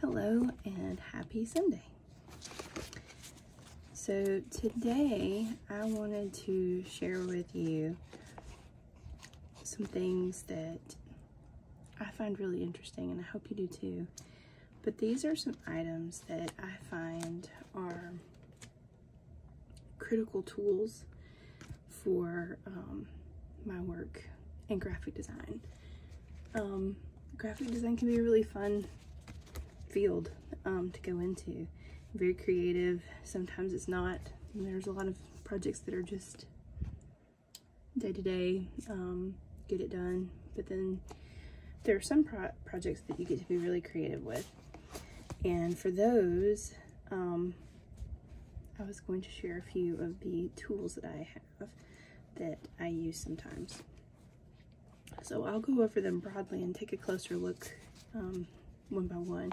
Hello and happy Sunday. So today I wanted to share with you some things that I find really interesting, and I hope you do too. But these are some items that I find are critical tools for my work in graphic design. Graphic design can be a really fun field to go into. Very creative. Sometimes it's not. There's a lot of projects that are just day-to-day, get it done. But then there are some projects that you get to be really creative with. And for those, I was going to share a few of the tools that I have that I use sometimes. So I'll go over them broadly and take a closer look one by one.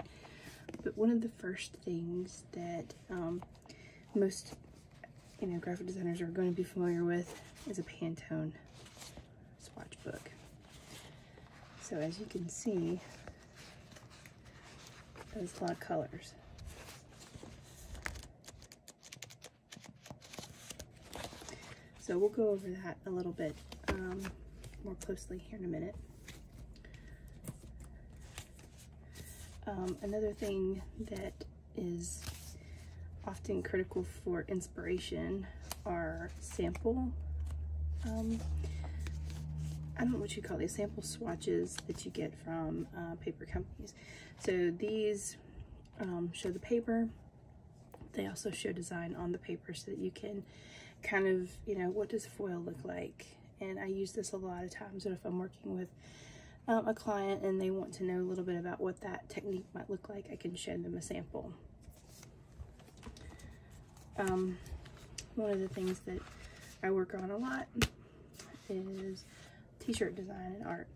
But one of the first things that most graphic designers are going to be familiar with is a Pantone swatch book. So as you can see, there's a lot of colors. So we'll go over that a little bit more closely here in a minute. Another thing that is often critical for inspiration are sample, I don't know what you call these, sample swatches that you get from paper companies. So these show the paper. They also show design on the paper so that you can kind of, what does foil look like? And I use this a lot of times if I'm working with a client and they want to know a little bit about what that technique might look like, I can show them a sample. One of the things that I work on a lot is t-shirt design and art.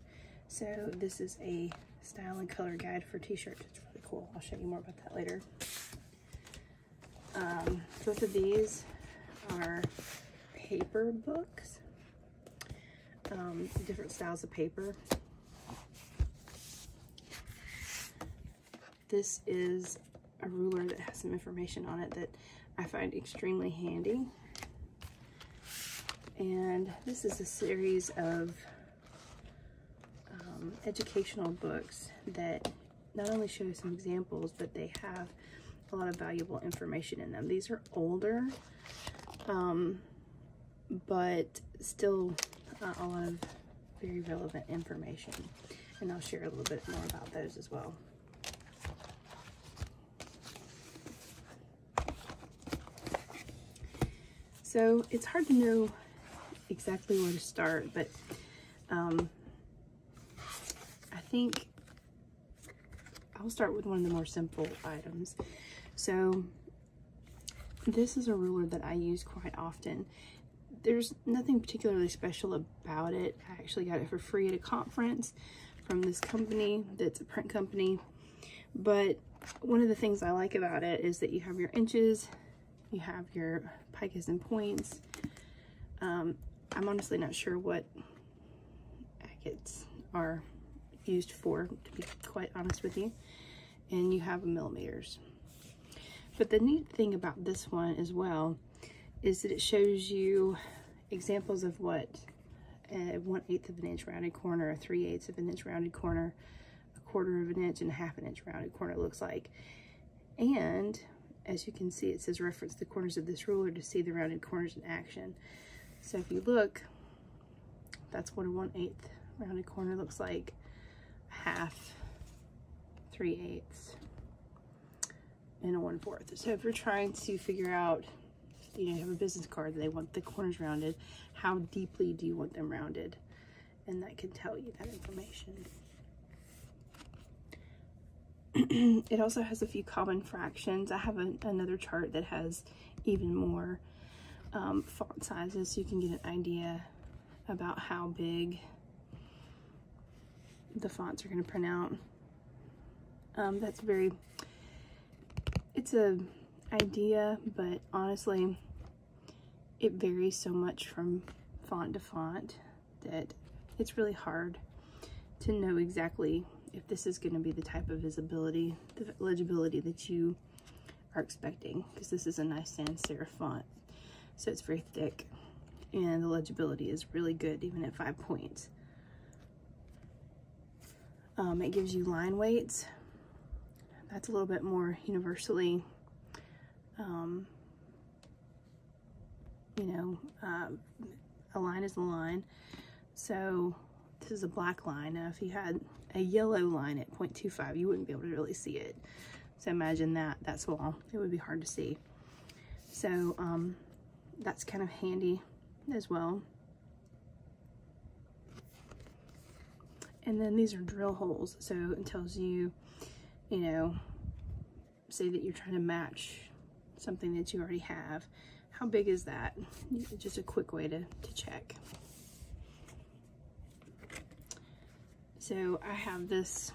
So this is a style and color guide for t-shirts. It's really cool. I'll show you more about that later. Both of these are paper books, different styles of paper. This is a ruler that has some information on it that I find extremely handy. And this is a series of educational books that not only show some examples, but they have a lot of valuable information in them. These are older, but still a lot of very relevant information. And I'll share a little bit more about those as well. So it's hard to know exactly where to start, but I think I'll start with one of the more simple items. So this is a ruler that I use quite often. There's nothing particularly special about it. I actually got it for free at a conference from this company that's a print company. But one of the things I like about it is that you have your inches, you have your picas and points. I'm honestly not sure what agates are used for, to be quite honest with you. And you have millimeters. But the neat thing about this one as well is that it shows you examples of what a 1/8 of an inch rounded corner, a 3/8 of an inch rounded corner, a 1/4 of an inch, and a 1/2 inch rounded corner looks like. And as you can see, it says reference the corners of this ruler to see the rounded corners in action. So if you look, that's what a 1/8 rounded corner looks like, 1/2, 3/8, and a 1/4. So if you're trying to figure out, you have a business card that they want the corners rounded, how deeply do you want them rounded? And that can tell you that information. It also has a few common fractions. I have another chart that has even more font sizes, so you can get an idea about how big the fonts are going to print out. It's a idea, but honestly, it varies so much from font to font that it's really hard to know exactly if this is going to be the type of visibility, the legibility that you are expecting, because this is a nice sans serif font, so it's very thick and the legibility is really good even at 5 points. It gives you line weights. That's a little bit more universally, a line is a line. So this is a black line. Now if you had a yellow line at 0.25, you wouldn't be able to really see it. So imagine that small, it would be hard to see. So that's kind of handy as well. And then these are drill holes, so it tells you, say that you're trying to match something that you already have. How big is that? Just a quick way to check. So I have this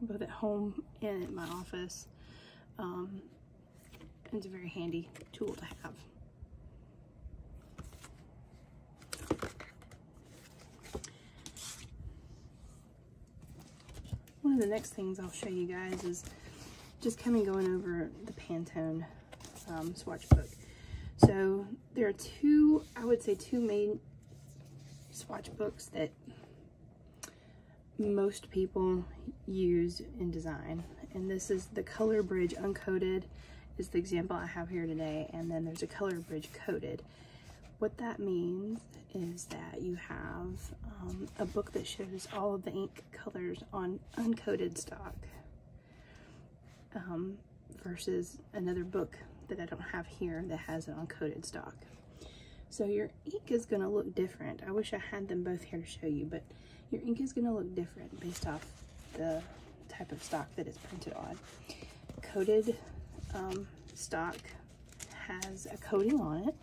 both at home and at my office. It's a very handy tool to have. One of the next things I'll show you guys is just kind of going over the Pantone swatch book. So there are two, I would say two main swatch books that most people use in design. And this is the Color Bridge Uncoated is the example I have here today. And then there's a Color Bridge Coated. What that means is that you have a book that shows all of the ink colors on uncoated stock versus another book that I don't have here that has it on coated stock. So your ink is going to look different. I wish I had them both here to show you, but your ink is going to look different based off the type of stock that it's printed on. Coated stock has a coating on it,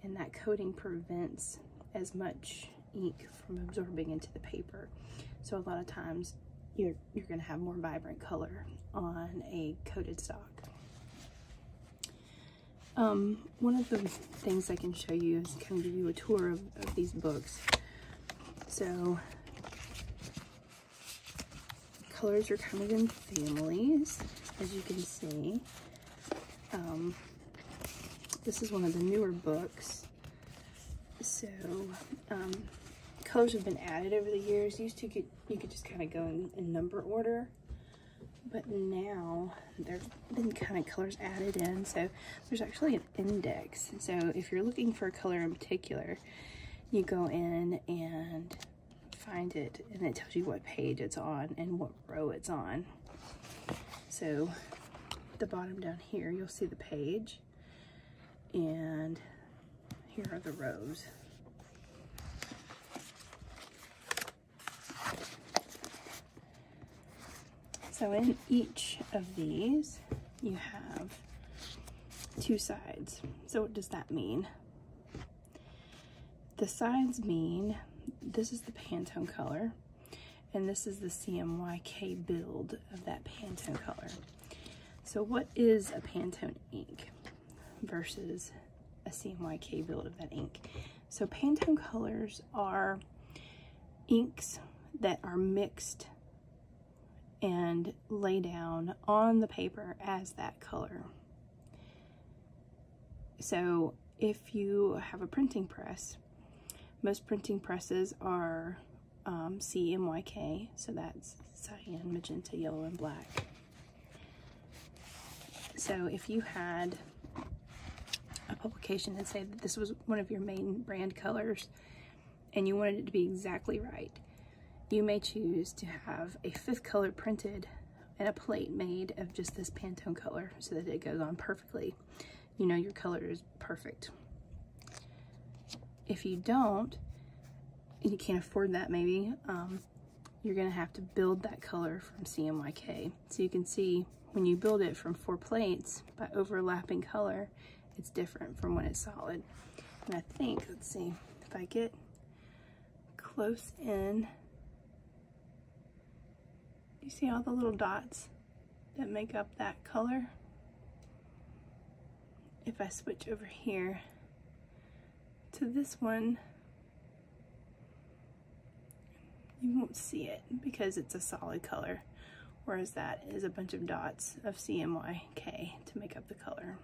and that coating prevents as much ink from absorbing into the paper. So a lot of times you're going to have more vibrant color on a coated stock. One of the things I can show you is kind of give you a tour of these books. So colors are kind of in families, as you can see. This is one of the newer books. So colors have been added over the years. Used to you could just kind of go in number order, but now there's been kind of colors added in. So there's actually an index. So if you're looking for a color in particular, you go in and find it, and it tells you what page it's on and what row it's on. So the bottom down here, you'll see the page, and here are the rows. So in each of these, you have two sides. So what does that mean? The sides mean this is the Pantone color, and this is the CMYK build of that Pantone color. So what is a Pantone ink versus a CMYK build of that ink? So Pantone colors are inks that are mixed and lay down on the paper as that color. So if you have a printing press, most printing presses are CMYK, so that's cyan, magenta, yellow, and black. So if you had a publication and say that this was one of your main brand colors and you wanted it to be exactly right, you may choose to have a fifth color printed and a plate made of just this Pantone color so that it goes on perfectly. You know your color is perfect. If you don't, and you can't afford that maybe, you're gonna have to build that color from CMYK. So you can see when you build it from 4 plates by overlapping color, it's different from when it's solid. And I think, let's see, if I get close in, you see all the little dots that make up that color? If I switch over here to this one, You won't see it because it's a solid color, whereas that is a bunch of dots of CMYK to make up the color.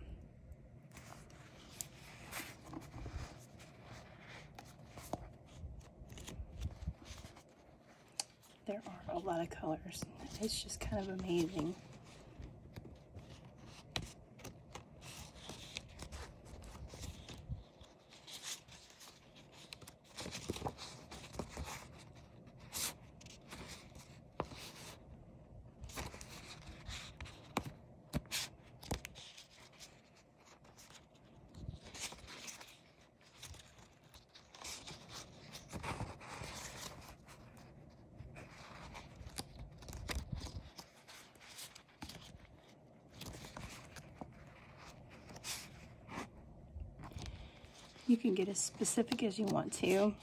There are a lot of colors. It's just kind of amazing. You can get as specific as you want to,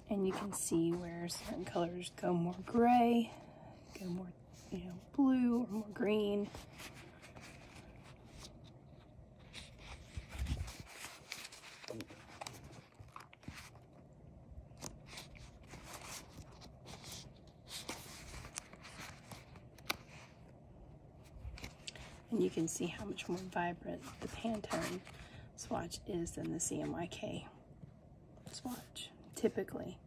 and you can see where certain colors go more gray, go more, you know, blue or more green. And you can see how much more vibrant the Pantone swatch is than the CMYK swatch, typically.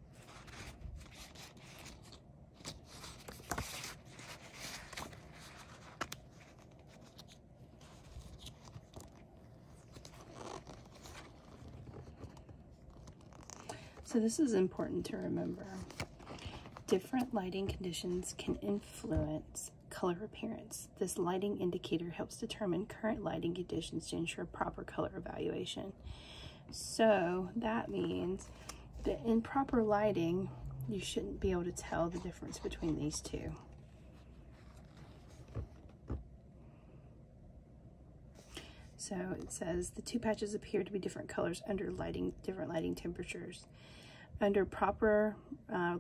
So this is important to remember. Different lighting conditions can influence color appearance. This lighting indicator helps determine current lighting conditions to ensure proper color evaluation. So that means that in proper lighting, you shouldn't be able to tell the difference between these two. So it says the two patches appear to be different colors under different lighting temperatures. Under proper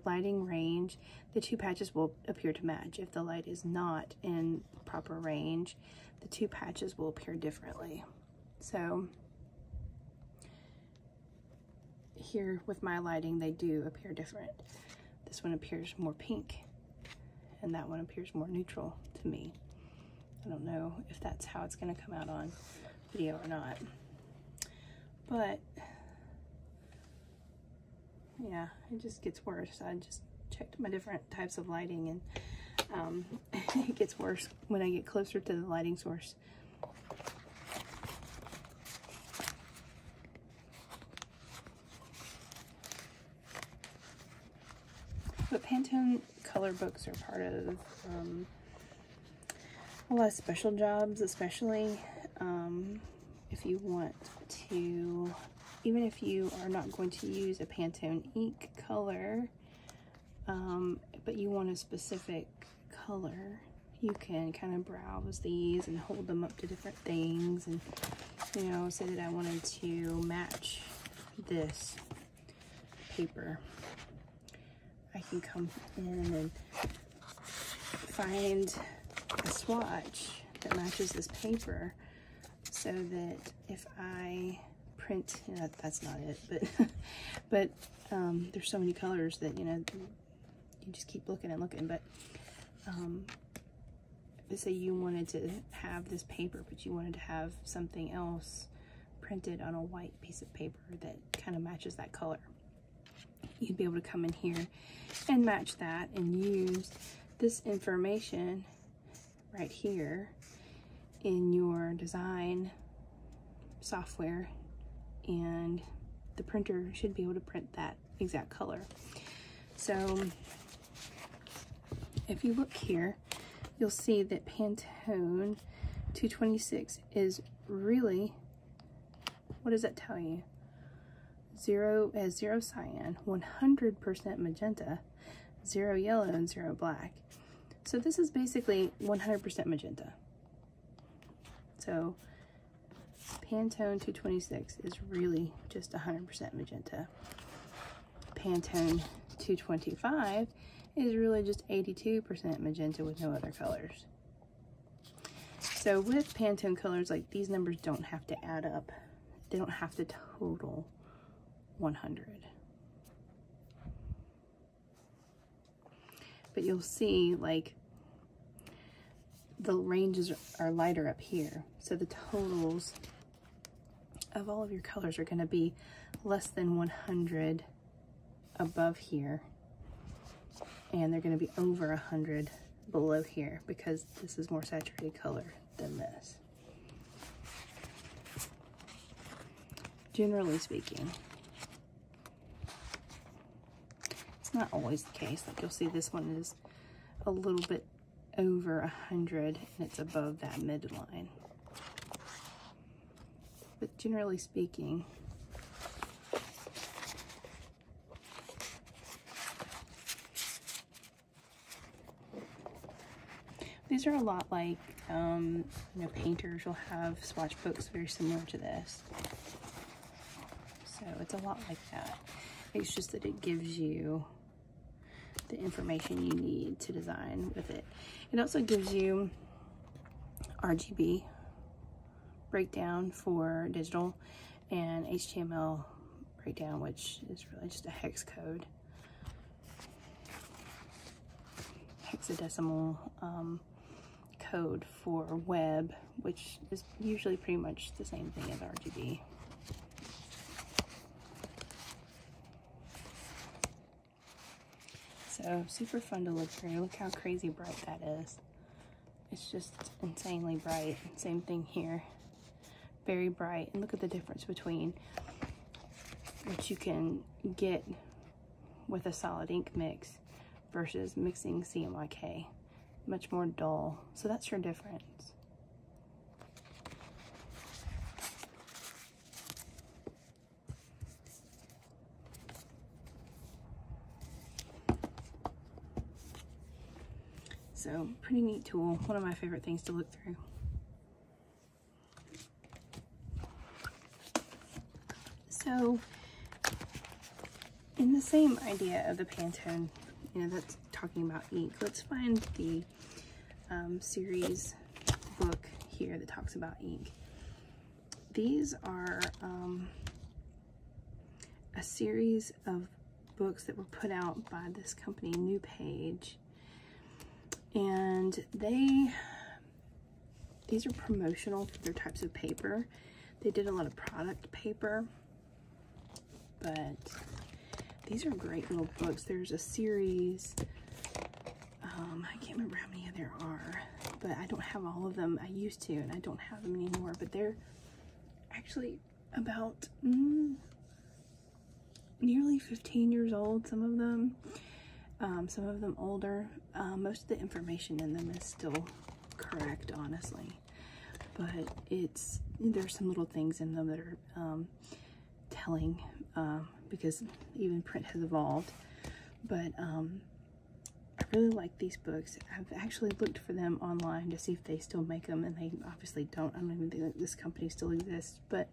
lighting range, the two patches will appear to match. If the light is not in proper range, the two patches will appear differently. So here with my lighting, they do appear different. This one appears more pink, and that one appears more neutral to me. I don't know if that's how it's gonna come out on video or not, but yeah, it just gets worse. I just checked my different types of lighting, and it gets worse when I get closer to the lighting source. But Pantone color books are part of a lot of special jobs, especially if you want to, even if you are not going to use a Pantone ink color, but you want a specific color, you can kind of browse these and hold them up to different things, and, you know, say that I wanted to match this paper. I can come in and find a swatch that matches this paper, so that if I print, you know, that's not it, but there's so many colors that, you know, you just keep looking and looking. But say you wanted to have this paper, but you wanted to have something else printed on a white piece of paper that kind of matches that color, you'd be able to come in here and match that and use this information right here in your design software, and the printer should be able to print that exact color. So if you look here, you'll see that Pantone 226 is really, what does that tell you? Zero cyan, 100% magenta, 0 yellow, and 0 black. So this is basically 100% magenta. So Pantone 226 is really just 100% magenta. Pantone 225 is really just 82% magenta with no other colors. So with Pantone colors, like, these numbers don't have to add up. They don't have to total 100. but you'll see like the ranges are lighter up here. So the totals of all of your colors are going to be less than 100 above here, and they're going to be over 100 below here because this is more saturated color than this. Generally speaking, it's not always the case. Like you'll see this one is a little bit over 100 and it's above that midline. But generally speaking, these are a lot like, you know, painters will have swatch books very similar to this. So it's a lot like that. It's just that it gives you the information you need to design with it. It also gives you RGB breakdown for digital and HTML breakdown, which is really just a hex code. Hexadecimal code for web, which is usually pretty much the same thing as RGB. So super fun to look through. Look how crazy bright that is. It's just insanely bright. Same thing here. Very bright. And look at the difference between what you can get with a solid ink mix versus mixing CMYK. Much more dull. So that's your difference. So pretty neat tool. One of my favorite things to look through. So in the same idea of the Pantone, you know, that's talking about ink, let's find the series book here that talks about ink. These are a series of books that were put out by this company, New Page, and these are promotional for their types of paper. They did a lot of product paper, but these are great little books. There's a series, I can't remember how many there are, but I don't have all of them. I used to, and I don't have them anymore, but they're actually about nearly 15 years old, some of them older. Most of the information in them is still correct, honestly, but there's some little things in them that are telling, because even print has evolved. But I really like these books. I've actually looked for them online to see if they still make them, and they obviously don't. I don't even think that this company still exists, but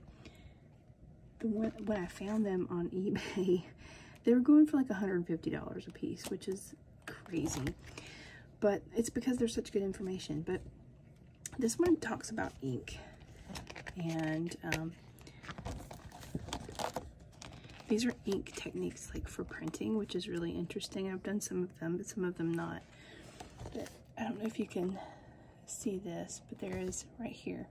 when I found them on eBay, they were going for like $150 a piece, which is crazy, but it's because there's such good information. But this one talks about ink, and these are ink techniques like for printing, which is really interesting. I've done some of them, but some of them not. But I don't know if you can see this, but there is right here.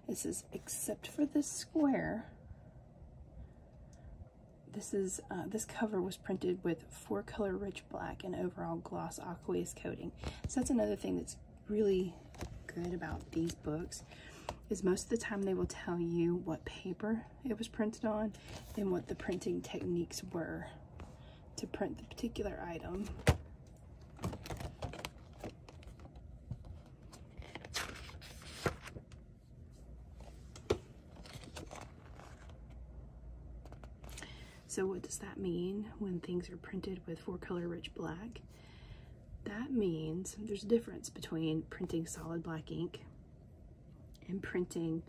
It says, except for this square, this cover was printed with 4-color rich black and overall gloss aqueous coating. So that's another thing that's really good about these books, is most of the time they will tell you what paper it was printed on and what the printing techniques were to print the particular item. So what does that mean when things are printed with 4-color rich black? That means there's a difference between printing solid black ink and printing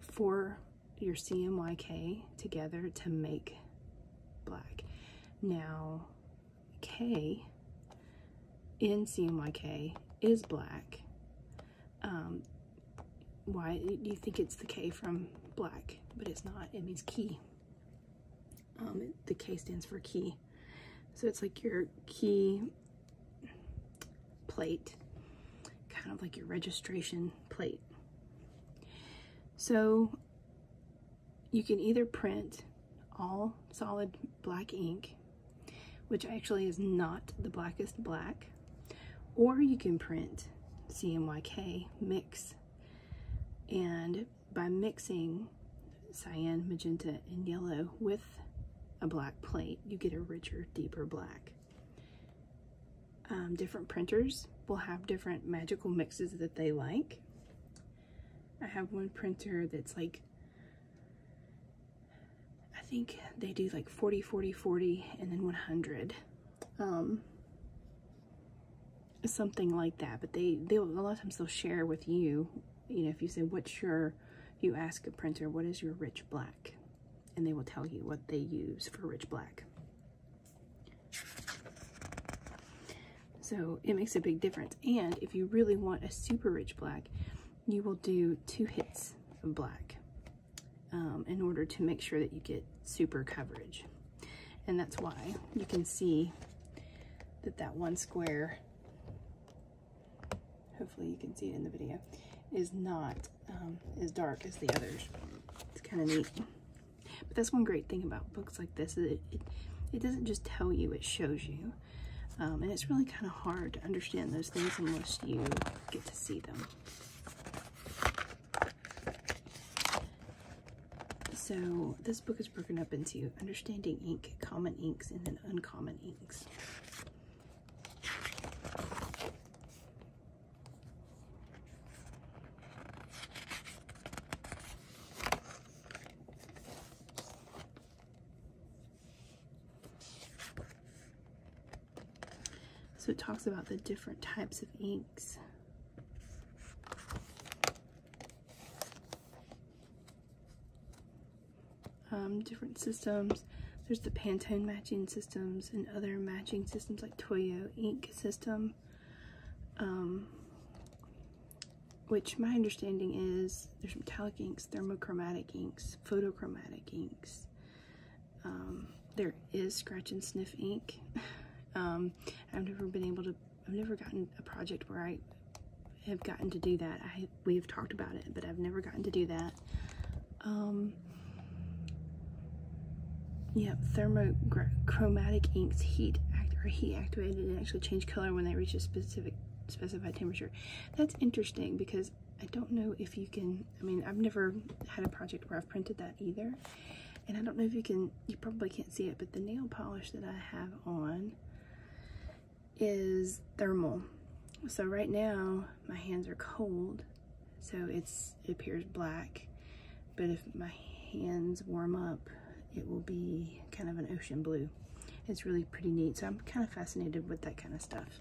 for your CMYK together to make black. Now, K in CMYK is black. Why do you think it's the K from black? But it's not. It means key. The K stands for key. So it's like your key plate, kind of like your registration plate. So you can either print all solid black ink, which actually is not the blackest black, or you can print CMYK mix, and by mixing cyan, magenta, and yellow with a black plate, you get a richer, deeper black. Different printers will have different magical mixes that they like. I have one printer that's like, I think they do like 40, 40, 40, and then 100. Something like that, but they'll a lot of times they'll share with you, you know, if you say, you ask a printer, what is your rich black? And they will tell you what they use for rich black. So it makes a big difference. And if you really want a super rich black, you will do 2 hits of black in order to make sure that you get super coverage. And that's why you can see that one square, hopefully you can see it in the video, is not as dark as the others. It's kind of neat. But that's one great thing about books like this, is it doesn't just tell you, it shows you. And it's really kind of hard to understand those things unless you get to see them. So this book is broken up into understanding ink, common inks, and then uncommon inks. So it talks about the different types of inks. Different systems. There's the Pantone matching systems and other matching systems like Toyo ink system, which my understanding is there's metallic inks, thermochromatic inks, photochromatic inks. There is scratch and sniff ink. I've never gotten a project where I have gotten to do that. We have talked about it, but I've never gotten to do that. Yeah, thermochromatic inks heat activated and actually change color when they reach a specified temperature. That's interesting because I don't know if you can, I mean, I've never had a project where I've printed that either. And I don't know if you probably can't see it, but the nail polish that I have on is thermal. So right now my hands are cold, so it appears black, but if my hands warm up, it will be kind of an ocean blue. It's really pretty neat. So I'm kind of fascinated with that kind of stuff.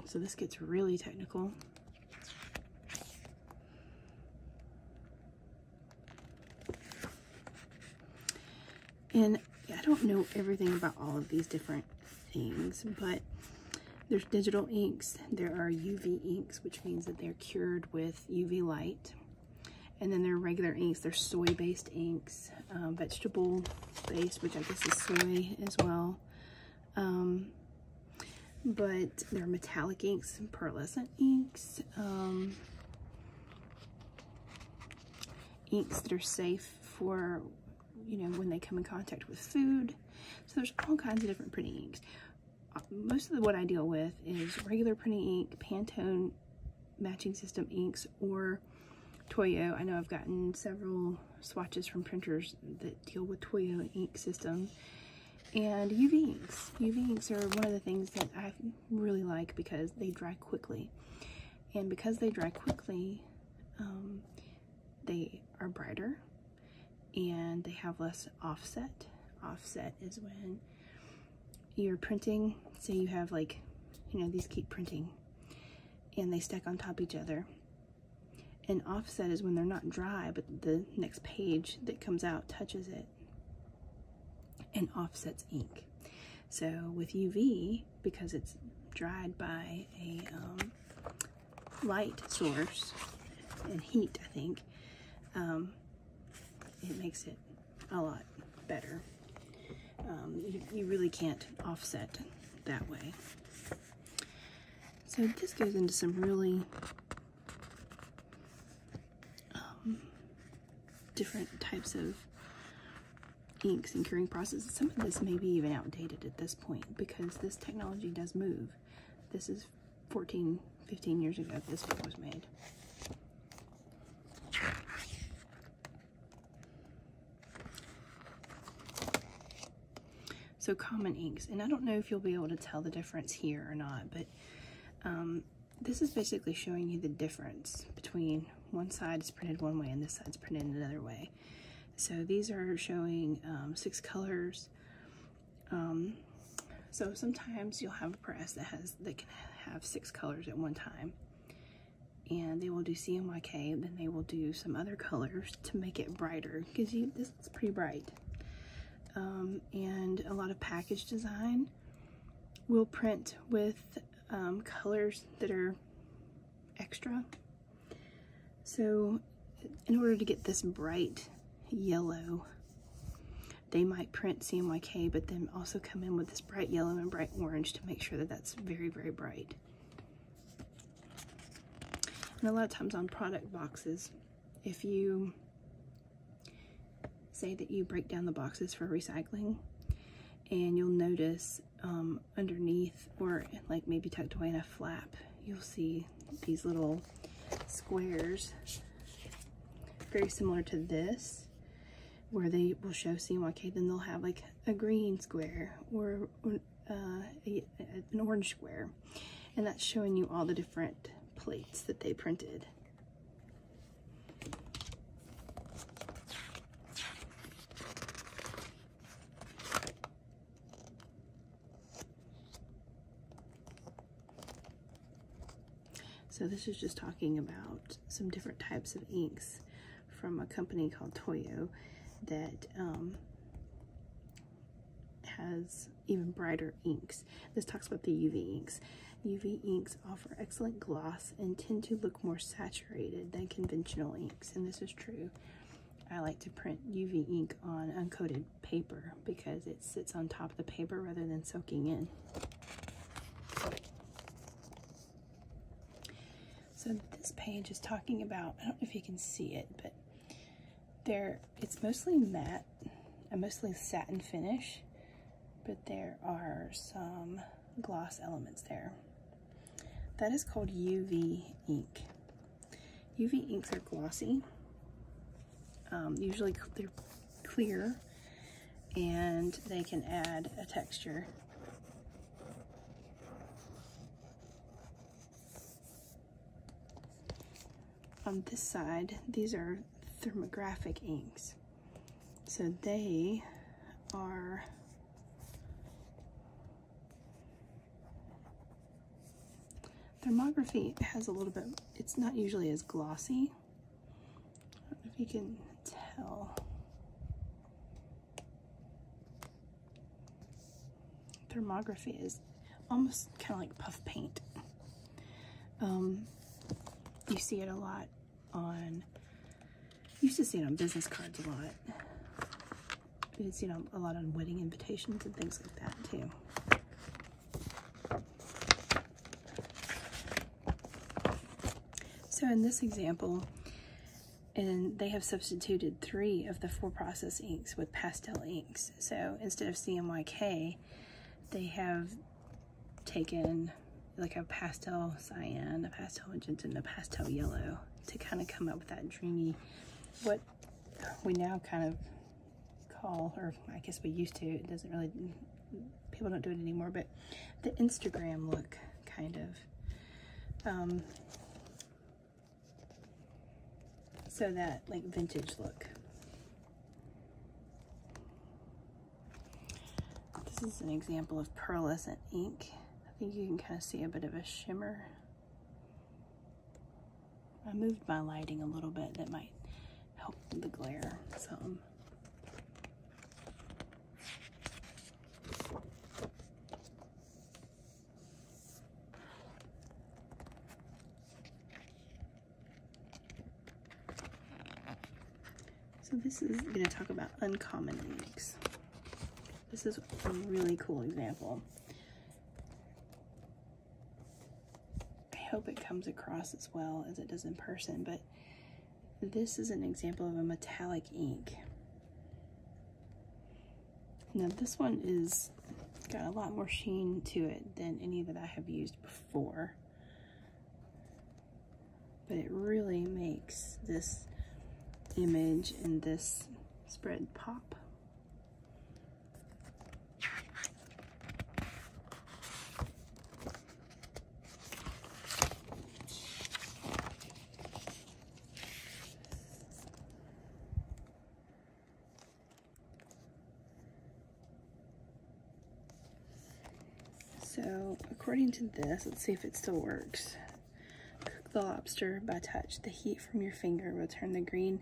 So this gets really technical. And I don't know everything about all of these different things, but there's digital inks, there are UV inks, which means that they're cured with UV light. And then there are regular inks, there's soy-based inks, vegetable-based, which I guess is soy as well. But there are metallic inks and pearlescent inks, inks that are safe for, you know, when they come in contact with food. So there's all kinds of different printing inks. Most of what I deal with is regular printing ink, Pantone matching system inks, or Toyo. I know I've gotten several swatches from printers that deal with Toyo ink system. And UV inks. UV inks are one of the things that I really like because they dry quickly. And because they dry quickly, they are brighter and they have less offset. Offset is when you're printing, say you have, like, you know, these keep printing and they stack on top of each other. And offset is when they're not dry, but the next page that comes out touches it and offsets ink. So with UV, because it's dried by a light source, and heat, I think, it makes it a lot better. You really can't offset that way. So this goes into some really different types of inks and curing processes. Some of this may be even outdated at this point because this technology does move. This is 14, 15 years ago this book was made. So common inks, and I don't know if you'll be able to tell the difference here or not, but this is basically showing you the difference between one side is printed one way and this side's printed another way. So these are showing 6 colors. So sometimes you'll have a press that can have 6 colors at one time, and they will do CMYK, and then they will do some other colors to make it brighter, because this looks pretty bright. And a lot of package design will print with colors that are extra. So in order to get this bright yellow, they might print CMYK, but then also come in with this bright yellow and bright orange to make sure that that's very, very bright. And a lot of times on product boxes, if you say that you break down the boxes for recycling, and you'll notice underneath, or like maybe tucked away in a flap, you'll see these little squares very similar to this, where they will show CMYK. Then they'll have like a green square or an orange square, and that's showing you all the different plates that they printed. So this is just talking about some different types of inks from a company called Toyo that has even brighter inks. This talks about the UV inks. UV inks offer excellent gloss and tend to look more saturated than conventional inks, and this is true. I like to print UV ink on uncoated paper because it sits on top of the paper rather than soaking in. So this page is talking about, I don't know if you can see it, but it's mostly matte, mostly satin finish, but there are some gloss elements there. That is called UV ink. UV inks are glossy. Usually they're clear, and they can add a texture. On this side, these are thermographic inks. So they are thermography has a little bit, it's not usually as glossy. I don't know if you can tell. Thermography is almost kind of like puff paint. You see it a lot on, you used to see it on business cards a lot. You can see it a lot on wedding invitations and things like that too. So in this example, and they have substituted 3 of the 4 process inks with pastel inks. So instead of CMYK, they have taken like a pastel cyan, a pastel magenta, and a pastel yellow to kind of come up with that dreamy, what we now kind of call, or I guess we used to, it doesn't really, people don't do it anymore, but the Instagram look, kind of. So that like vintage look. This is an example of pearlescent ink. I think you can kind of see a bit of a shimmer. I moved my lighting a little bit. That might help the glare some. So this is going to talk about uncommon inks. This is a really cool example. I hope it comes across as well as it does in person, but this is an example of a metallic ink. Now this one is got a lot more sheen to it than any that I have used before, but it really makes this image and this spread pop. So according to this, let's see if it still works. Cook the lobster by touch. The heat from your finger will turn the green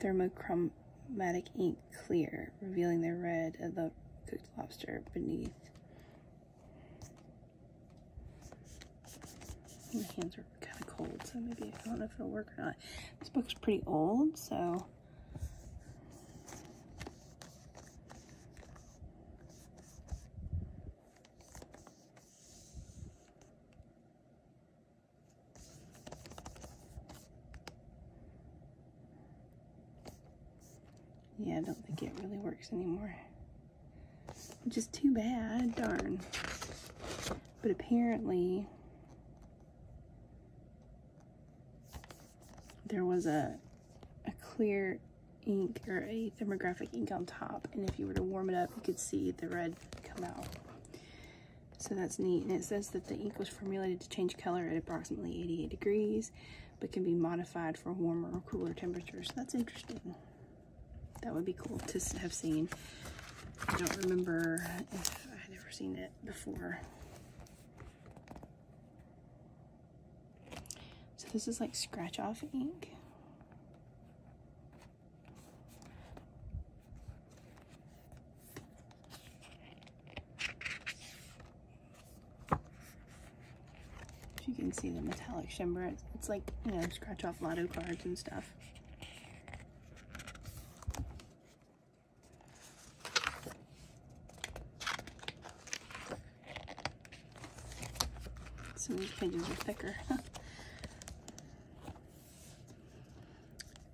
thermochromatic ink clear, revealing the red of the cooked lobster beneath. My hands are kind of cold, so maybe I don't know if it'll work or not. This book's pretty old, so yeah, I don't think it really works anymore, which is too bad, darn. But apparently there was a clear ink or a thermographic ink on top, and if you were to warm it up, you could see the red come out. So that's neat. And it says that the ink was formulated to change color at approximately 88 degrees, but can be modified for warmer or cooler temperatures. That's interesting. That would be cool to have seen. I don't remember if I had ever seen it before. So this is like scratch off ink. If you can see the metallic shimmer, it's like, you know, scratch off lotto cards and stuff. Some of these pages are thicker.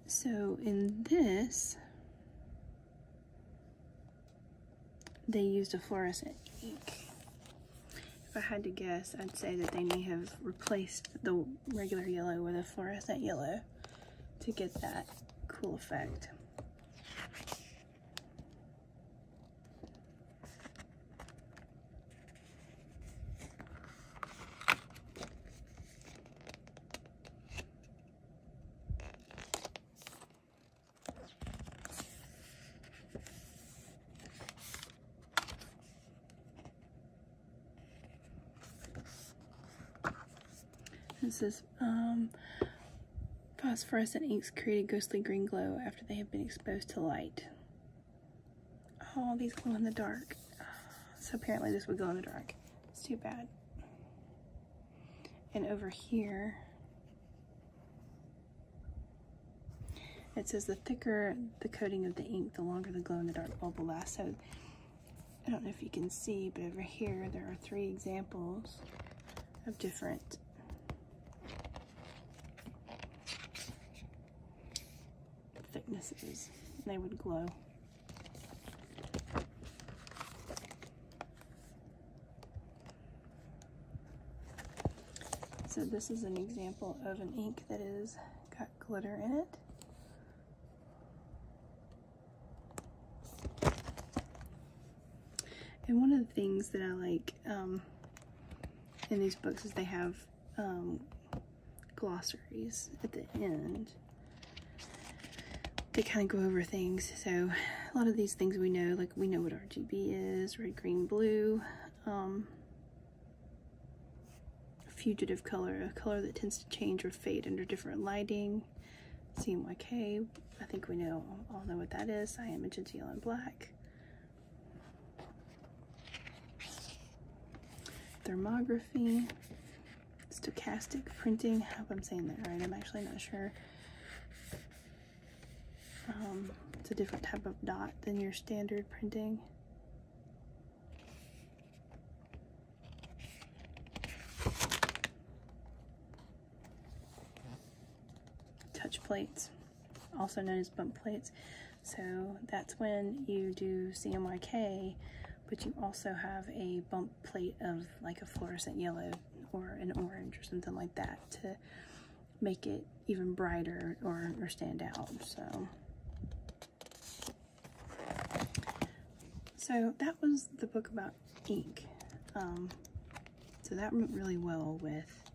So in this, they used a fluorescent ink. If I had to guess, I'd say that they may have replaced the regular yellow with a fluorescent yellow to get that cool effect. It says, phosphorescent inks create a ghostly green glow after they have been exposed to light. Oh, these glow in the dark. So apparently this would glow in the dark. It's too bad. And over here, it says the thicker the coating of the ink, the longer the glow in the dark bulb will last. So I don't know if you can see, but over here there are 3 examples of different thicknesses. They would glow. So this is an example of an ink that is got glitter in it. And one of the things that I like in these books is they have glossaries at the end. They kind of go over things. So a lot of these things we know, like we know what RGB is, red, green, blue. Fugitive color, a color that tends to change or fade under different lighting. CMYK, I think we all know what that is. Cyan, magenta, yellow, and black. Thermography, stochastic printing. I hope I'm saying that right. I'm actually not sure. it's a different type of dot than your standard printing. Touch plates, also known as bump plates. So that's when you do CMYK, but you also have a bump plate of like a fluorescent yellow or an orange or something like that to make it even brighter or stand out. So that was the book about ink. So that went really well with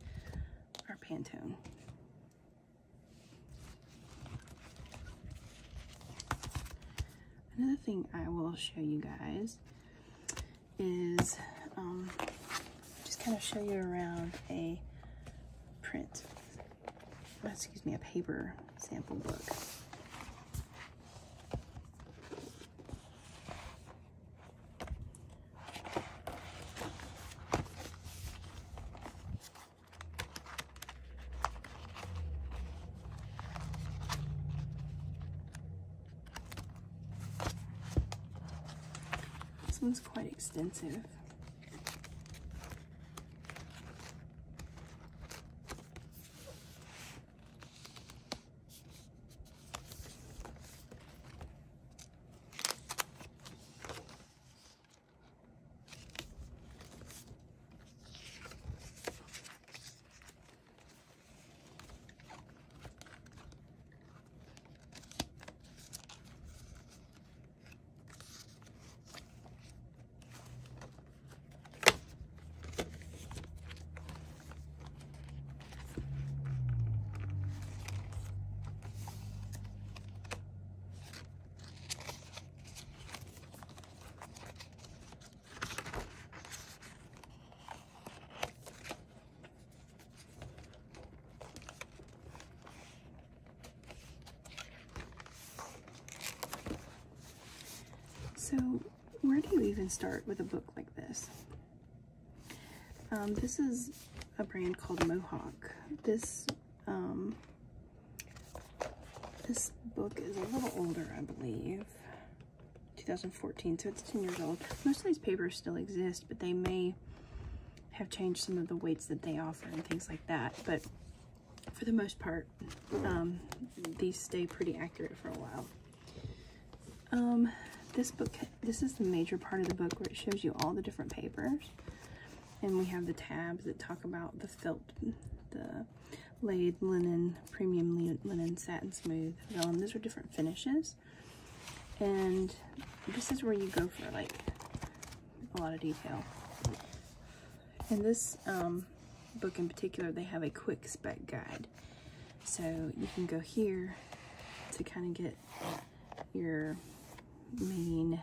our Pantone. Another thing I will show you guys is just kind of show you around a a paper sample book. This one's quite extensive. So where do you even start with a book like this? This is a brand called Mohawk. This book is a little older, I believe, 2014, so it's 10 years old. Most of these papers still exist, but they may have changed some of the weights that they offer and things like that. But for the most part, these stay pretty accurate for a while. This is the major part of the book where it shows you all the different papers. And we have the tabs that talk about the felt, the laid linen, premium linen, satin smooth, vellum. Those are different finishes. And this is where you go for like a lot of detail. In this book in particular, they have a quick spec guide. So you can go here to kind of get your main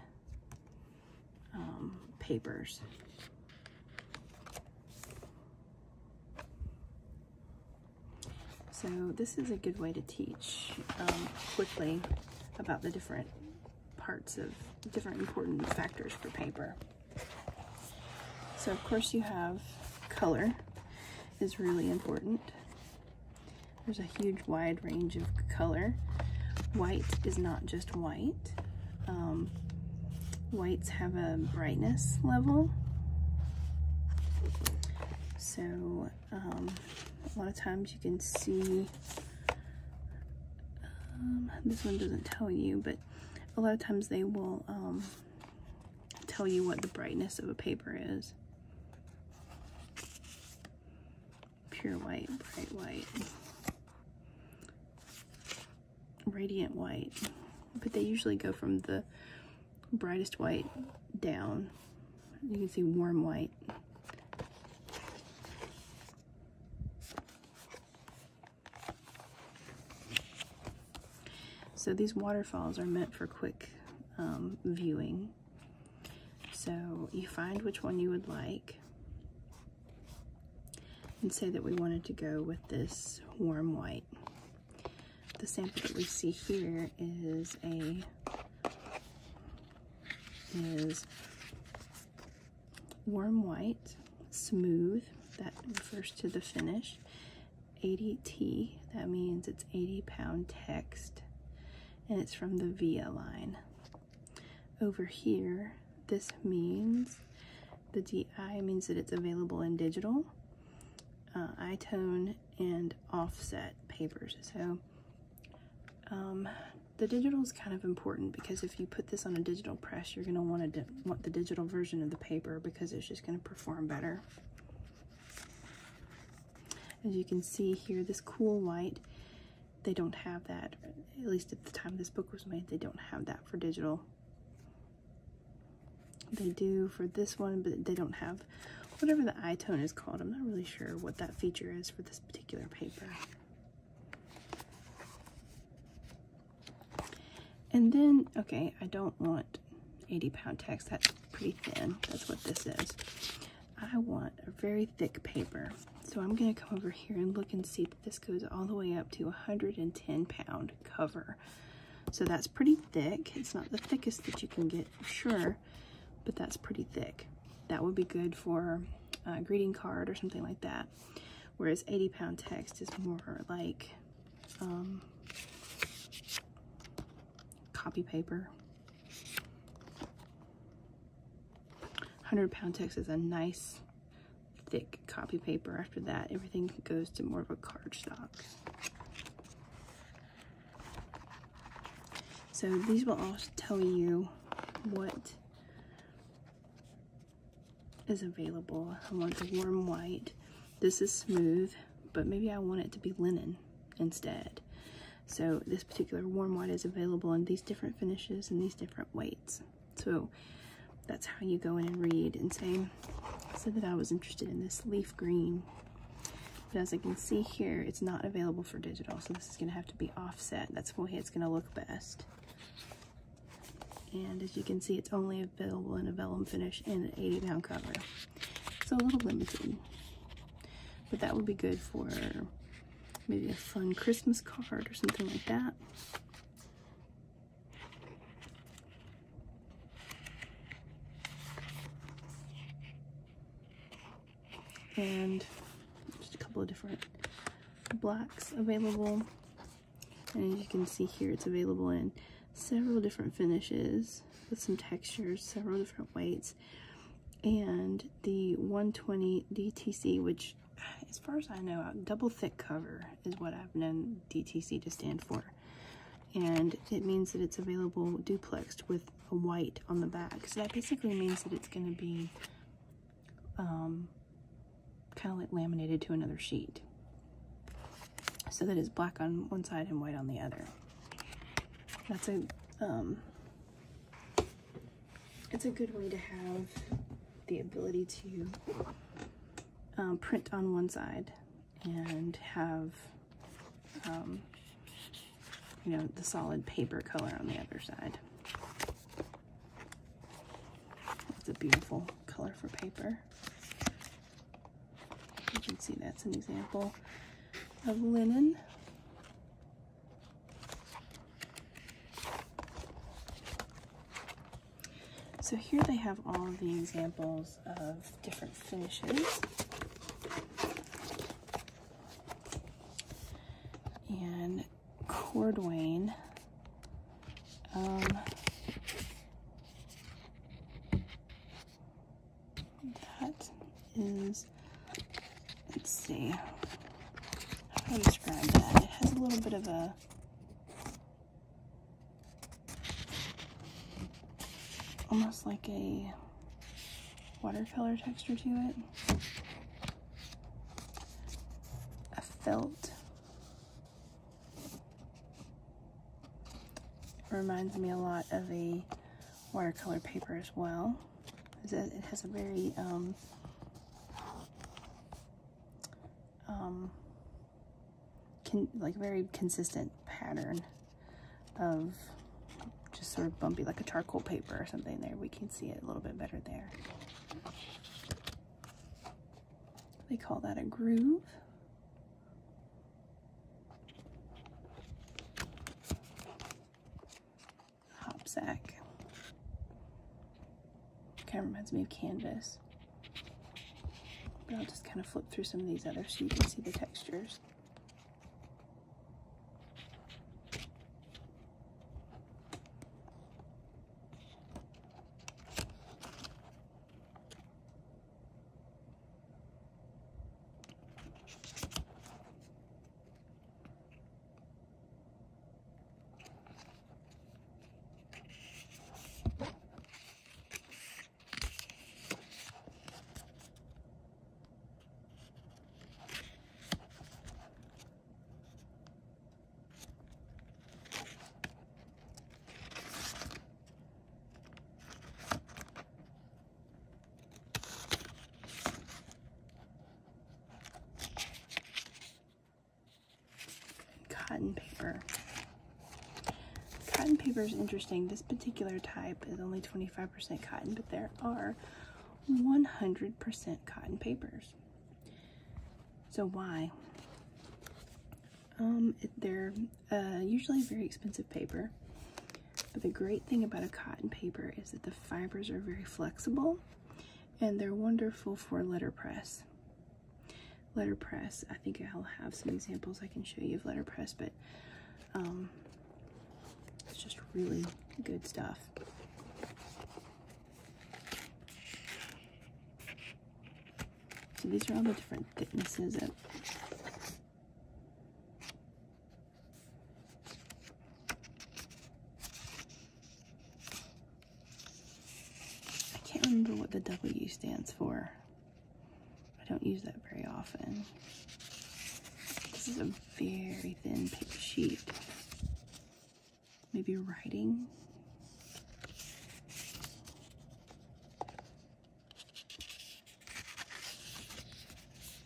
papers. So this is a good way to teach quickly about the different parts of different important factors for paper. So of course you have color is really important. There's a huge wide range of color. White is not just white. Whites have a brightness level. So a lot of times you can see, this one doesn't tell you, but a lot of times they will tell you what the brightness of a paper is. Pure white, bright white, radiant white, but they usually go from the brightest white down. You can see warm white. So these waterfalls are meant for quick viewing. So you find which one you would like and say that we wanted to go with this warm white. The sample that we see here is warm white, smooth, that refers to the finish, 80T, that means it's 80 pound text, and it's from the Via line. Over here, this means, the DI means that it's available in digital, iTone, and offset papers. So the digital is kind of important because if you put this on a digital press, you're going to want the digital version of the paper because it's just going to perform better. As you can see here, this cool white, they don't have that, at least at the time this book was made, they don't have that for digital. They do for this one, but they don't have whatever the iTone is called. I'm not really sure what that feature is for this particular paper. And then, okay, I don't want 80-pound text. That's pretty thin. That's what this is. I want a very thick paper. So I'm going to come over here and look and see that this goes all the way up to 110-pound cover. So that's pretty thick. It's not the thickest that you can get for sure, but that's pretty thick. That would be good for a greeting card or something like that. Whereas 80-pound text is more like copy paper. 100-pound text is a nice thick copy paper. After that, everything goes to more of a cardstock. So these will all tell you what is available. I want the warm white. This is smooth, but maybe I want it to be linen instead. So this particular warm white is available in these different finishes and these different weights. So that's how you go in and read and say, I said that I was interested in this leaf green. But as I can see here, it's not available for digital, so this is gonna have to be offset. That's the way it's gonna look best. And as you can see, it's only available in a vellum finish and an 80-pound cover. So a little limited. But that would be good for maybe a fun Christmas card or something like that. And just a couple of different blacks available. And as you can see here, it's available in several different finishes with some textures, several different weights, and the 120 DTC, which as far as I know, double thick cover is what I've known DTC to stand for. And it means that it's available duplexed with a white on the back. So that basically means that it's going to be kind of like laminated to another sheet. So that it's black on one side and white on the other. That's a it's a good way to have the ability to print on one side and have you know, the solid paper color on the other side. It's a beautiful color for paper. You can see that's an example of linen. So here they have all of the examples of different finishes. And cordwain, that is, let's see, how do I describe that? It has a little bit of a almost like a watercolor texture to it. A felt. It reminds me a lot of a watercolor paper as well. It has a very very consistent pattern of just sort of bumpy, like a charcoal paper or something there. We can see it a little bit better there. They call that a groove. Hopsack. Kind of reminds me of canvas. But I'll just kind of flip through some of these others so you can see the textures. paper is interesting. This particular type is only 25% cotton, but there are 100% cotton papers. So why? They're usually very expensive paper, but the great thing about a cotton paper is that the fibers are very flexible and they're wonderful for letterpress. Letterpress, I think I'll have some examples I can show you of letterpress, but it's just really good stuff. So these are all the different thicknesses of I can't remember what the W stands for. I don't use that very often. This is a very thin paper sheet. Maybe writing.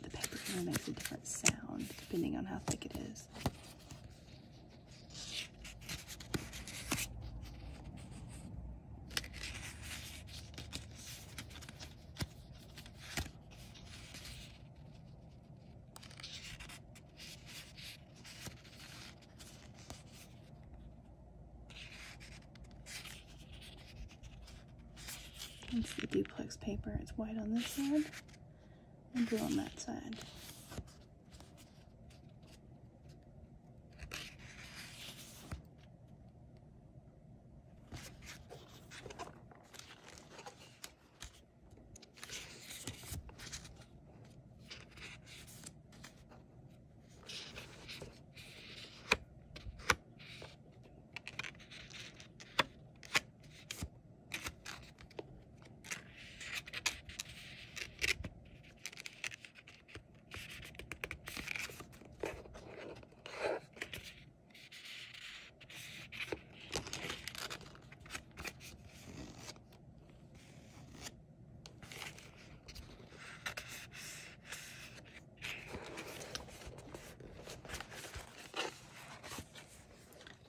The paper kind of makes a different sound depending on how thick it is. It's the duplex paper. It's white on this side and blue on that side.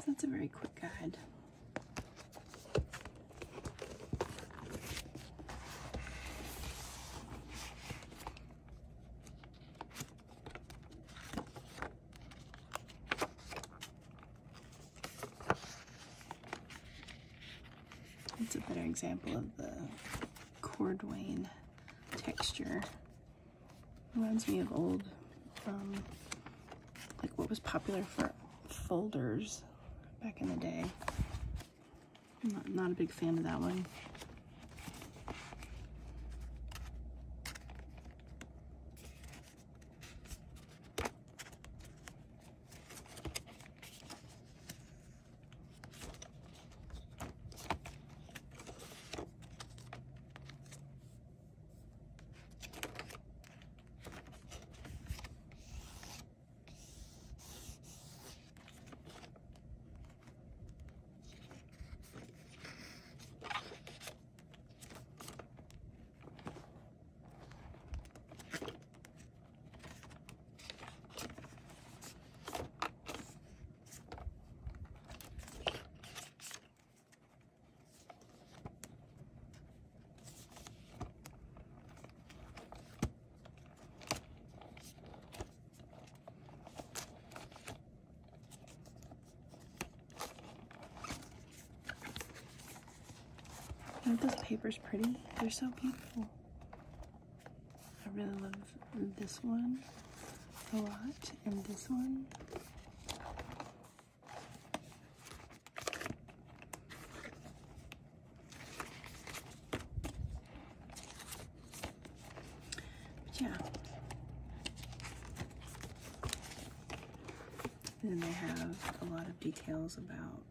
That's a very quick guide. It's a better example of the cordwain texture. Reminds me of old, like what was popular for folders back in the day. I'm not a big fan of that one. Aren't those papers pretty? They're so beautiful. I really love this one a lot, and this one. But yeah. And then they have a lot of details about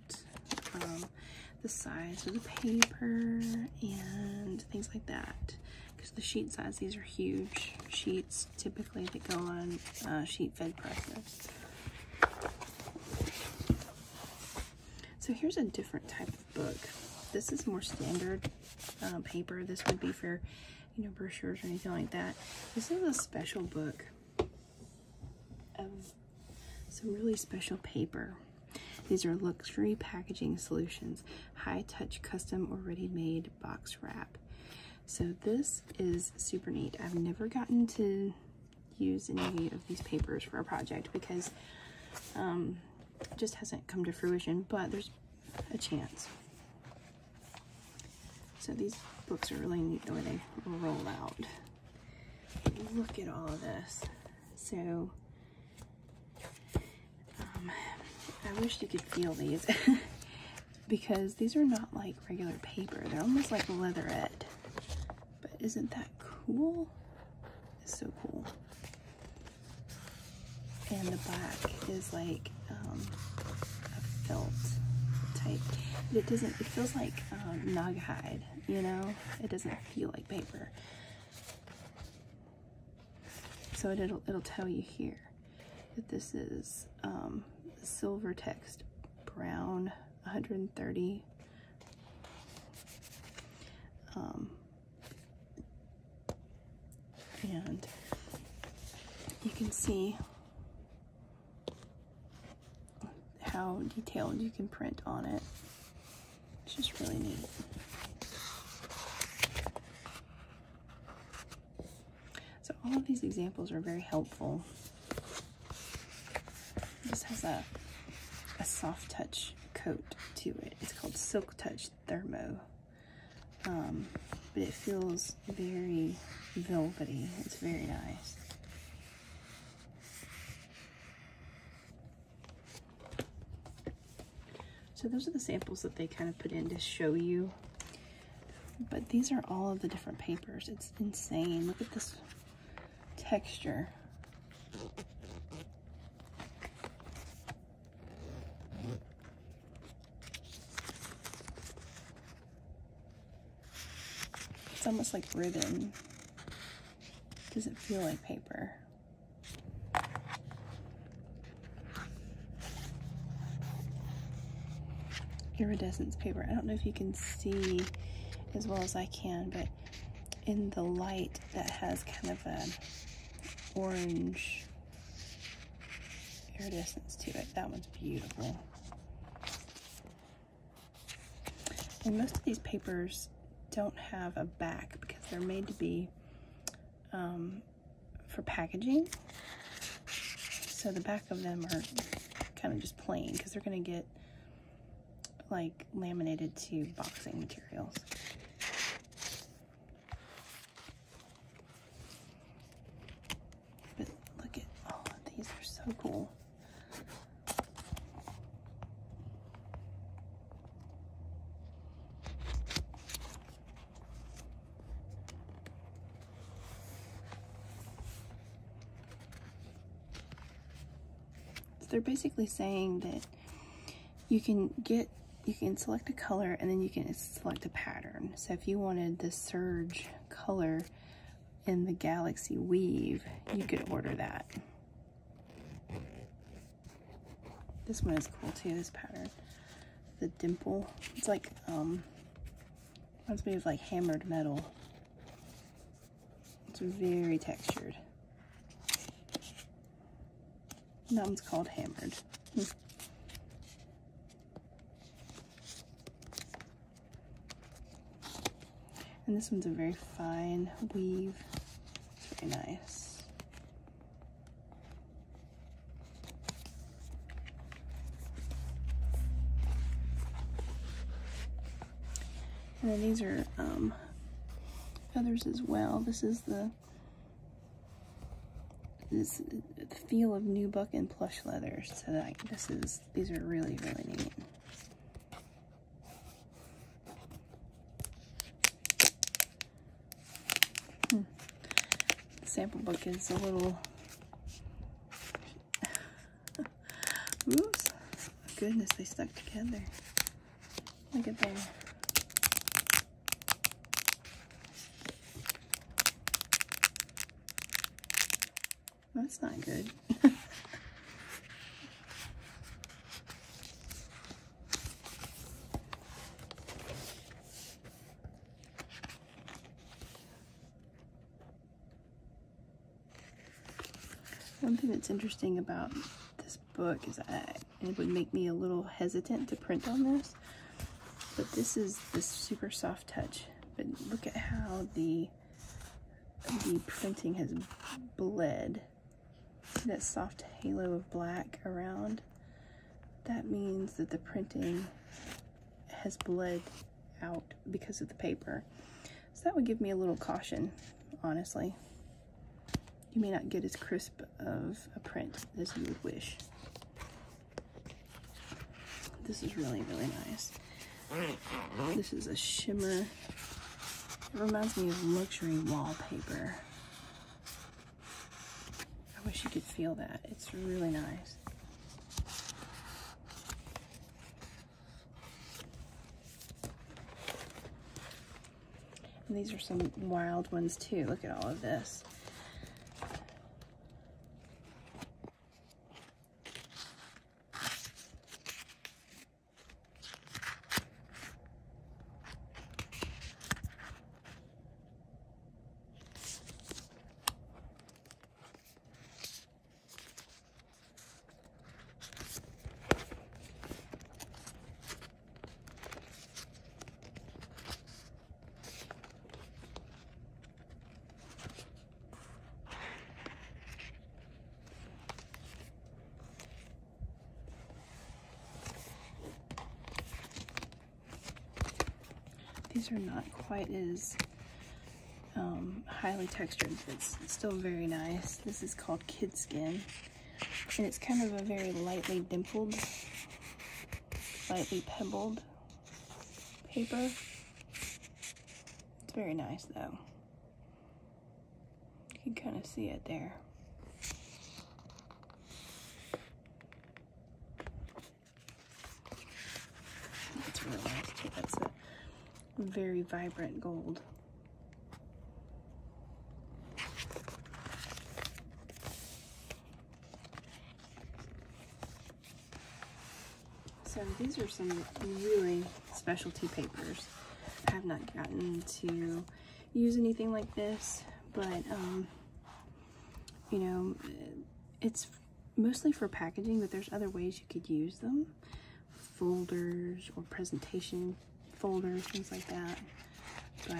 the size of the paper and things like that. Because the sheet size, these are huge sheets typically that go on sheet fed presses. So here's a different type of book. This is more standard paper. This would be for, you know, brochures or anything like that. This is a special book of some really special paper. These are luxury packaging solutions, high-touch custom or ready-made box wrap. So this is super neat. I've never gotten to use any of these papers for a project because it just hasn't come to fruition, but there's a chance. So these books are really neat the way they roll out. Look at all of this. So I wish you could feel these because these are not like regular paper. They're almost like leatherette. But isn't that cool? It's so cool. And the back is like a felt type. But it doesn't, it feels like naga hide, you know? It doesn't feel like paper. So it'll tell you here that this is silver text, brown, 130. And you can see how detailed you can print on it. It's just really neat. So all of these examples are very helpful. This has a soft touch coat to it. It's called Silk Touch Thermo. But it feels very velvety. It's very nice. So those are the samples that they kind of put in to show you. But these are all of the different papers. It's insane. Look at this texture. It's almost like ribbon. Doesn't feel like paper. Iridescence paper. I don't know if you can see as well as I can, but in the light that has kind of a orange iridescence to it. That one's beautiful. And most of these papers don't have a back because they're made to be for packaging. So the back of them are kind of just plain because they're going to get like laminated to boxing materials. But look at all of these, are so cool. So they're basically saying that you can select a color and then you can select a pattern. So if you wanted the surge color in the Galaxy Weave, you could order that. This one is cool too, this pattern. The dimple. It's like, reminds me of like hammered metal. It's very textured. And that one's called hammered. And this one's a very fine weave. It's very nice. And then these are others as well. This is the feel of nubuck and plush leathers. So that these are really, really neat. The sample book is a little oops. Goodness, they stuck together. Look at them. That's not good. One thing that's interesting about this book is and it would make me a little hesitant to print on this. But this is this super soft touch. But look at how the printing has bled. See that soft halo of black around? That means that the printing has bled out because of the paper. So that would give me a little caution, honestly. You may not get as crisp of a print as you would wish. This is really, really nice. This is a shimmer. It reminds me of luxury wallpaper. I wish you could feel that. It's really nice. And these are some wild ones too. Look at all of this. These are not quite as highly textured, but it's still very nice. This is called Kid Skin, and it's kind of a very lightly dimpled, lightly pebbled paper. It's very nice though. You can kind of see it there. It's really nice too. That's a very vibrant gold. So these are some really specialty papers. I have not gotten to use anything like this, but you know, it's mostly for packaging, but there's other ways you could use them. Folders or presentation folders, things like that. But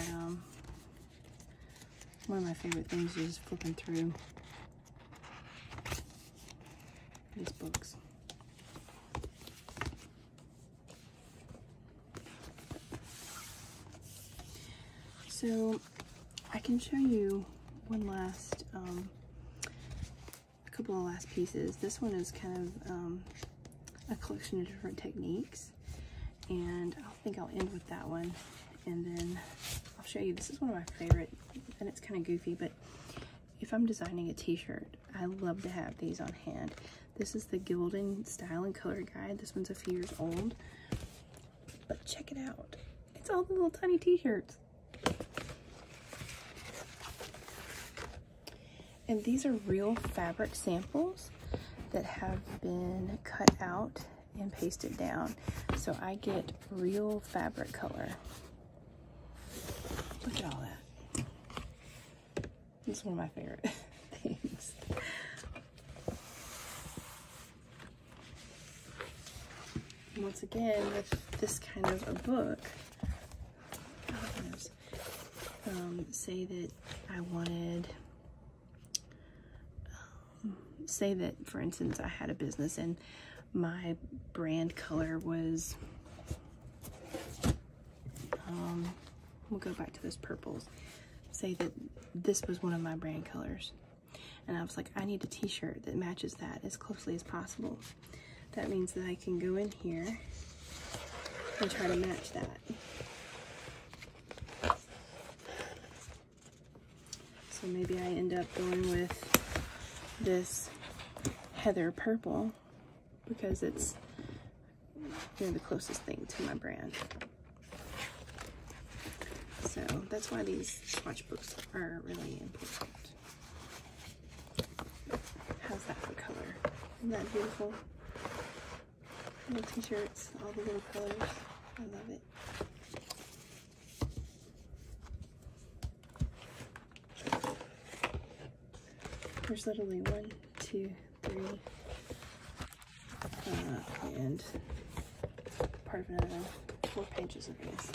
one of my favorite things is flipping through these books. So I can show you one last, a couple of last pieces. This one is kind of a collection of different techniques, and I think I'll end with that one, and then I'll show you. This is one of my favorite, and it's kind of goofy, but if I'm designing a t-shirt, I love to have these on hand. This is the Gilded Style and Color Guide. This one's a few years old, but check it out. It's all the little tiny t-shirts. And these are real fabric samples that have been cut out and pasted down. So I get real fabric color. Look at all that. This is one of my favorite things. And once again, with this kind of a book, say that I wanted, say that, for instance, I had a business and my brand color was, we'll go back to those purples. Say that this was one of my brand colors. And I was like, I need a t-shirt that matches that as closely as possible. That means that I can go in here and try to match that. So maybe I end up going with this heather purple because it's, you know, the closest thing to my brand. So that's why these swatch books are really important. How's that for color? Isn't that beautiful? Little t-shirts, all the little colors. I love it. There's literally 1, 2, 3, and part of another 4 pages of these.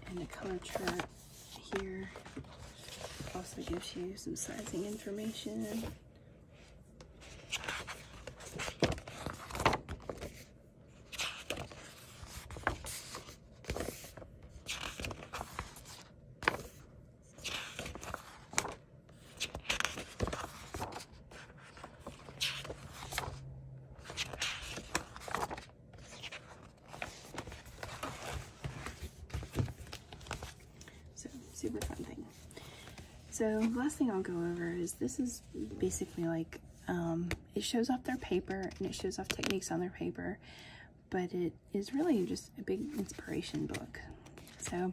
And a color chart here also gives you some sizing information. Super fun thing. So the last thing I'll go over is this is basically like it shows off their paper and it shows off techniques on their paper, but it is really just a big inspiration book. So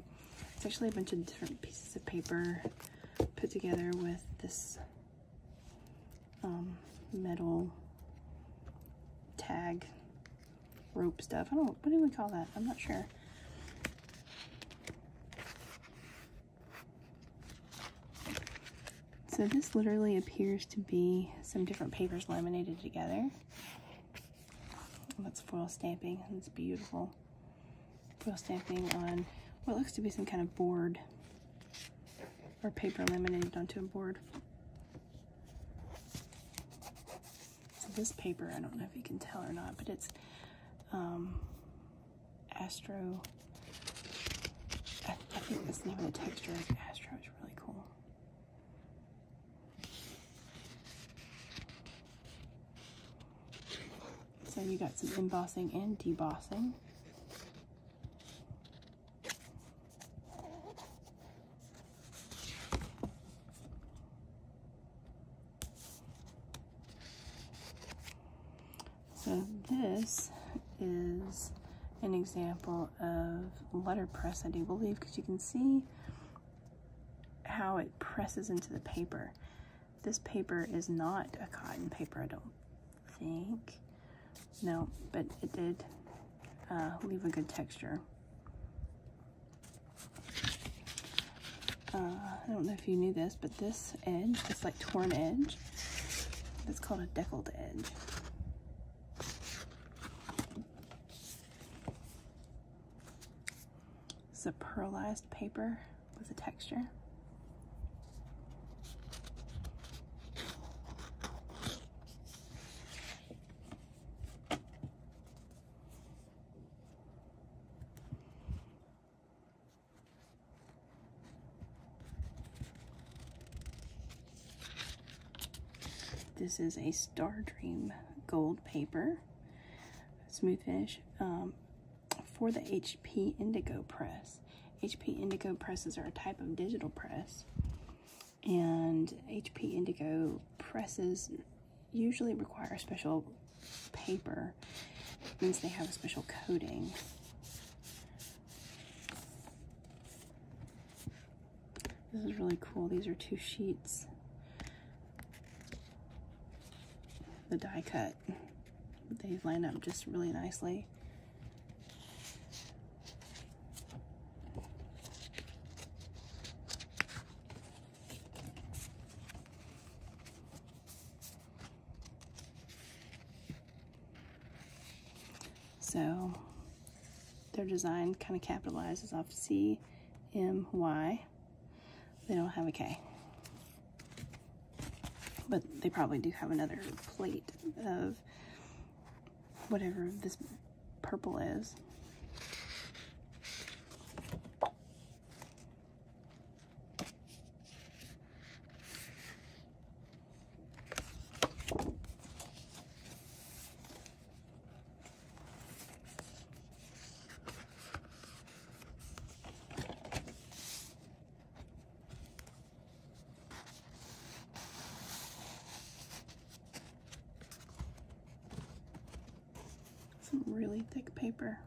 it's actually a bunch of different pieces of paper put together with this metal tag rope stuff. I don't know, what do we call that? I'm not sure. So this literally appears to be some different papers laminated together. That's foil stamping. It's beautiful. Foil stamping on what looks to be some kind of board or paper laminated onto a board. So this paper, I don't know if you can tell or not, but it's Astro. I think that's the name of the texture is Astro. It's really cool. So you got some embossing and debossing. So this is an example of letterpress, I do believe, because you can see how it presses into the paper. This paper is not a cotton paper, I don't think. No, but it did leave a good texture. I don't know if you knew this, but this edge, this like torn edge, that's called a deckled edge. It's a pearlized paper with a texture. This is a Star Dream gold paper, smooth finish, for the HP Indigo press. HP Indigo presses are a type of digital press, and HP Indigo presses usually require special paper. It means they have a special coating. This is really cool. These are 2 sheets. The die cut, they line up just really nicely. So their design kind of capitalizes off CMY. They don't have a K. But they probably do have another plate of whatever this purple is. Some really thick paper.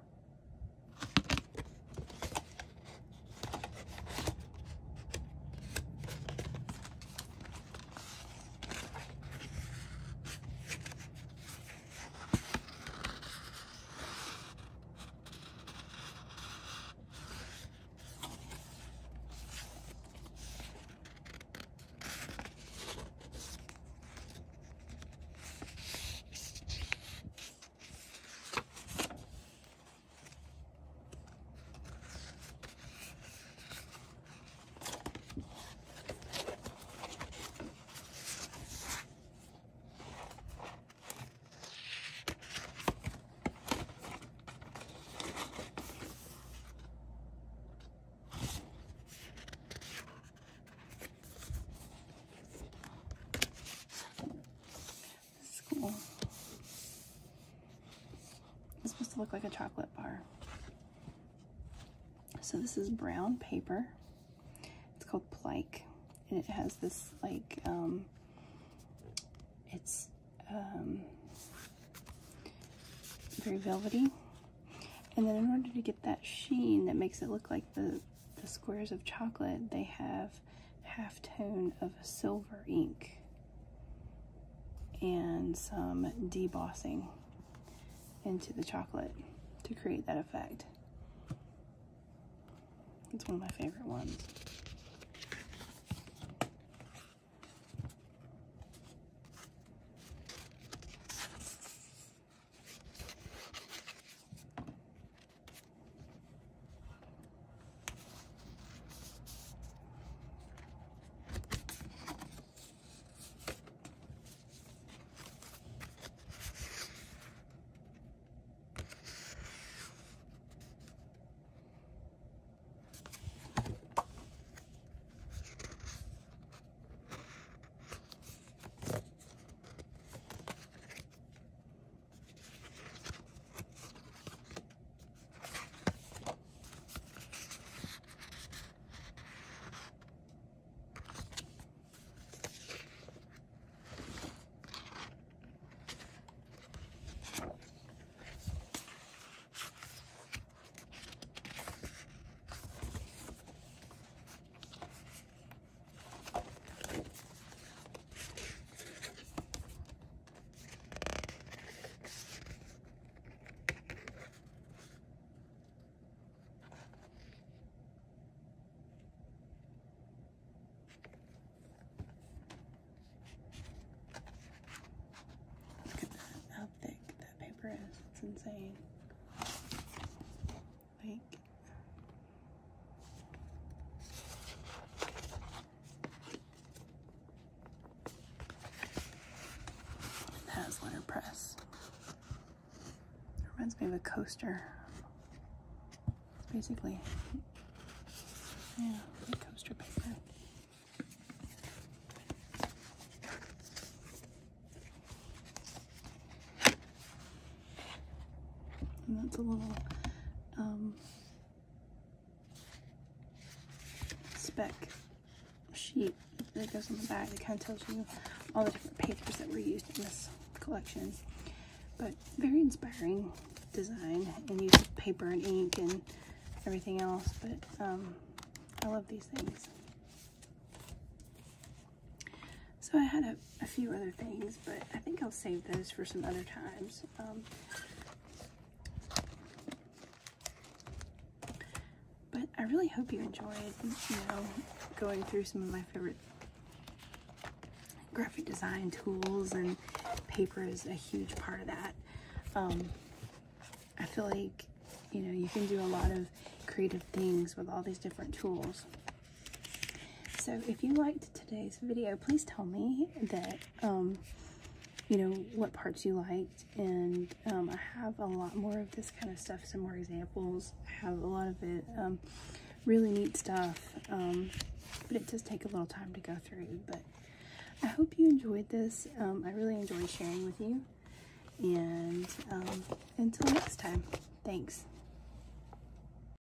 to look like a chocolate bar. So this is brown paper. It's called Plike, and it has this like it's very velvety, and then in order to get that sheen that makes it look like the squares of chocolate, they have half tone of silver ink and some debossing into the chocolate to create that effect. It's one of my favorite ones. It's insane. Like, it has letterpress. It reminds me of a coaster. It's basically, yeah, like coaster paper. And that's a little spec sheet that goes on the back that kind of tells you all the different papers that were used in this collection. But very inspiring design and use of paper and ink and everything else. But I love these things. So I had a few other things, but I think I'll save those for some other times. But I really hope you enjoyed, going through some of my favorite graphic design tools, and paper is a huge part of that. I feel like, you can do a lot of creative things with all these different tools. So if you liked today's video, please tell me that, what parts you liked, and I have a lot more of this kind of stuff, some more examples. I have a lot of it, really neat stuff, but it does take a little time to go through. But I hope you enjoyed this. I really enjoy sharing with you, and until next time, thanks.